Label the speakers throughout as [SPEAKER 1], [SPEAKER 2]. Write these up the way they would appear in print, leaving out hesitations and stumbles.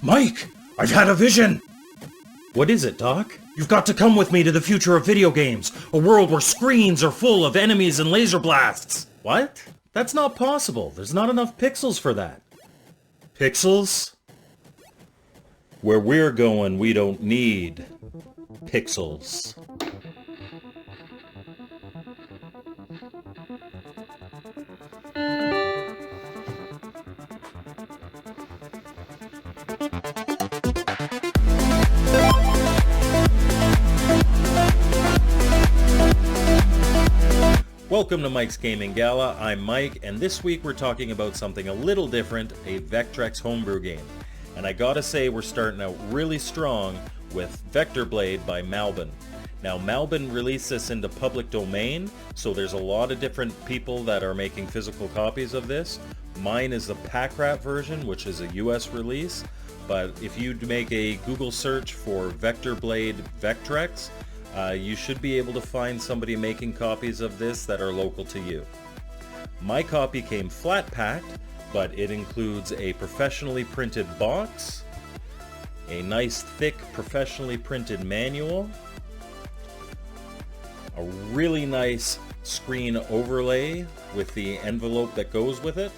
[SPEAKER 1] Mike, I've had a vision!
[SPEAKER 2] What is it, Doc?
[SPEAKER 1] You've got to come with me to the future of video games, a world where screens are full of enemies and laser blasts.
[SPEAKER 2] What? That's not possible. There's not enough pixels for that.
[SPEAKER 1] Pixels?
[SPEAKER 2] Where we're going, we don't need pixels. Welcome to Mike's Gaming Gala. I'm Mike, and this week we're talking about something a little different, a Vectrex homebrew game. And I gotta say, we're starting out really strong with Vectorblade by Malbin. Now, Malbin released this into public domain, so there's a lot of different people that are making physical copies of this. Mine is the pack rat version, which is a US release, but if you make a Google search for Vectorblade Vectrex, you should be able to find somebody making copies of this that are local to you. My copy came flat packed, but it includes a professionally printed box, a nice thick professionally printed manual, a really nice screen overlay with the envelope that goes with it,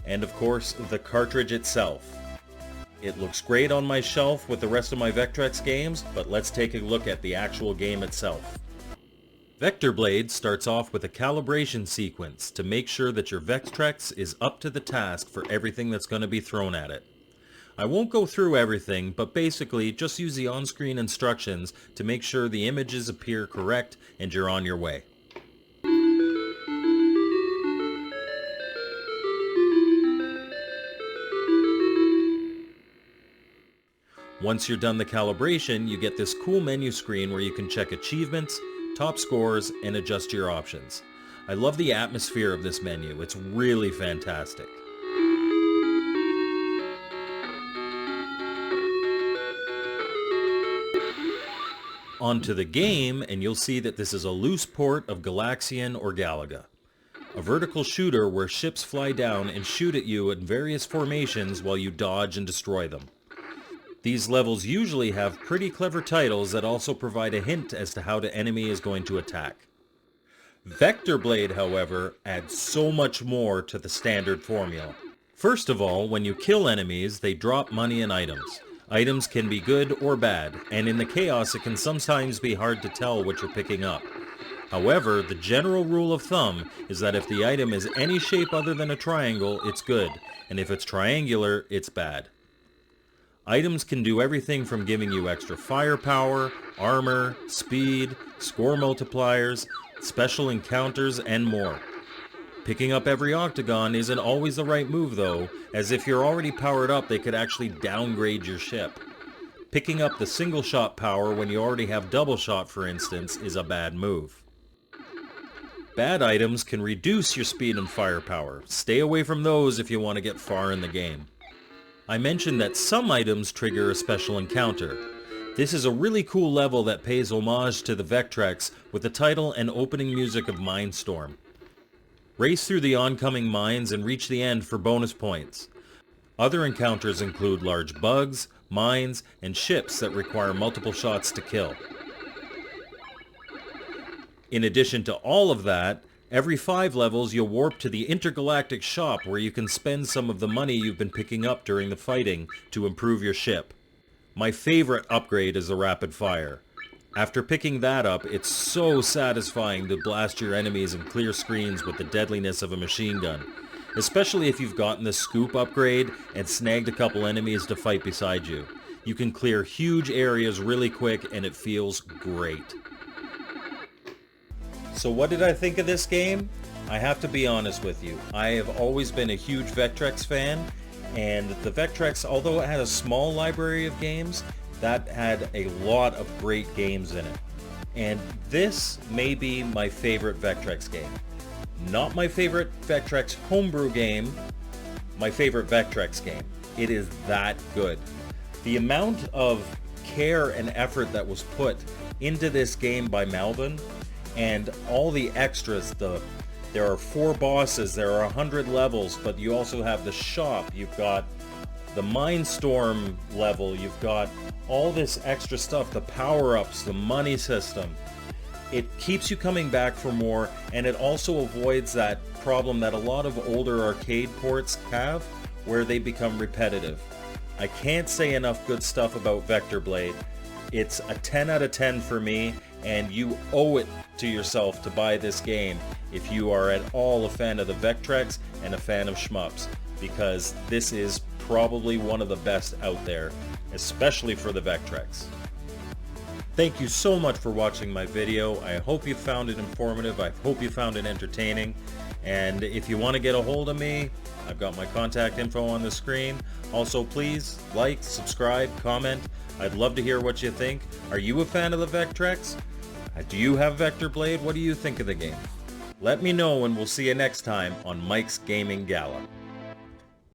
[SPEAKER 2] and of course the cartridge itself. It looks great on my shelf with the rest of my Vectrex games, but let's take a look at the actual game itself. Vectorblade starts off with a calibration sequence to make sure that your Vectrex is up to the task for everything that's going to be thrown at it. I won't go through everything, but basically just use the on-screen instructions to make sure the images appear correct and you're on your way. Once you're done the calibration, you get this cool menu screen where you can check achievements, top scores, and adjust your options. I love the atmosphere of this menu. It's really fantastic. Onto the game, and you'll see that this is a loose port of Galaxian or Galaga, a vertical shooter where ships fly down and shoot at you in various formations while you dodge and destroy them. These levels usually have pretty clever titles that also provide a hint as to how the enemy is going to attack. Vectorblade, however, adds so much more to the standard formula. First of all, when you kill enemies, they drop money and items. Items can be good or bad, and in the chaos it can sometimes be hard to tell what you're picking up. However, the general rule of thumb is that if the item is any shape other than a triangle, it's good, and if it's triangular, it's bad. Items can do everything from giving you extra firepower, armor, speed, score multipliers, special encounters, and more. Picking up every octagon isn't always the right move though, as if you're already powered up they could actually downgrade your ship. Picking up the single shot power when you already have double shot, for instance, is a bad move. Bad items can reduce your speed and firepower. Stay away from those if you want to get far in the game. I mentioned that some items trigger a special encounter. This is a really cool level that pays homage to the Vectrex with the title and opening music of Mindstorm. Race through the oncoming mines and reach the end for bonus points. Other encounters include large bugs, mines, and ships that require multiple shots to kill. In addition to all of that, every 5 levels you'll warp to the intergalactic shop where you can spend some of the money you've been picking up during the fighting to improve your ship. My favorite upgrade is the rapid fire. After picking that up, it's so satisfying to blast your enemies and clear screens with the deadliness of a machine gun. Especially if you've gotten the scoop upgrade and snagged a couple enemies to fight beside you. You can clear huge areas really quick and it feels great. So what did I think of this game? I have to be honest with you. I have always been a huge Vectrex fan, and the Vectrex, although it had a small library of games, that had a lot of great games in it. And this may be my favorite Vectrex game. Not my favorite Vectrex homebrew game, my favorite Vectrex game. It is that good. The amount of care and effort that was put into this game by Malbin, and all the extras, there are 4 bosses, there are 100 levels, but you also have the shop, you've got the Mindstorm level, you've got all this extra stuff, the power-ups, the money system. It keeps you coming back for more, and it also avoids that problem that a lot of older arcade ports have, where they become repetitive. I can't say enough good stuff about Vectorblade. It's a 10 out of 10 for me, and you owe it to yourself to buy this game if you are at all a fan of the Vectrex and a fan of shmups, because this is probably one of the best out there, especially for the Vectrex. Thank you so much for watching my video. I hope you found it informative. I hope you found it entertaining. And if you want to get a hold of me, I've got my contact info on the screen. Also, please like, subscribe, comment. I'd love to hear what you think. Are you a fan of the Vectrex? Do you have Vectorblade? What do you think of the game? Let me know, and we'll see you next time on Mike's Gaming Gala.